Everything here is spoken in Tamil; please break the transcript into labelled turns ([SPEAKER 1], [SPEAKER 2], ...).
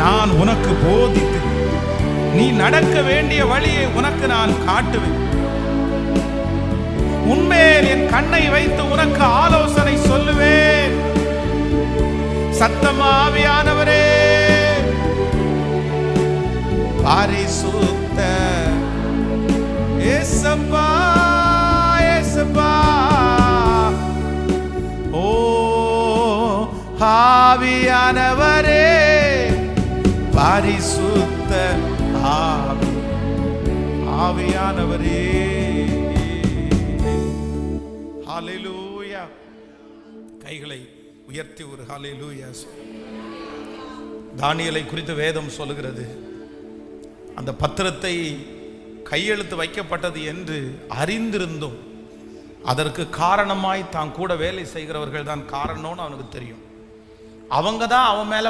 [SPEAKER 1] நான் உனக்கு போதித்து நீ நடக்க வேண்டிய வழியை உனக்கு நான் காட்டுவேன். உன்மேல் என் கண்ணை வைத்து உனக்கு ஆலோசனை சொல்லுவேன். சத்தமாவியானவரே, பரிசுத்த ஏசப்பா, ஏசப்பா, ஓ ஆவியானவரே, பரிசுத்த ஆவியானவரே. ஹல்லேலூயா. கைகளை உயர்த்தி ஒரு ஹல்லேலூயா. தானியேலை குறித்து வேதம் சொல்லுகிறது, அந்த பத்திரத்தை கையெழுத்து வைக்கப்பட்டது என்று அறிந்திருந்தும் அதற்கு காரணமாய் தான் கூட வேலை செய்கிறவர்கள் தான் காரணம்னு அவனுக்கு தெரியும். அவங்க தான் அவன் மேல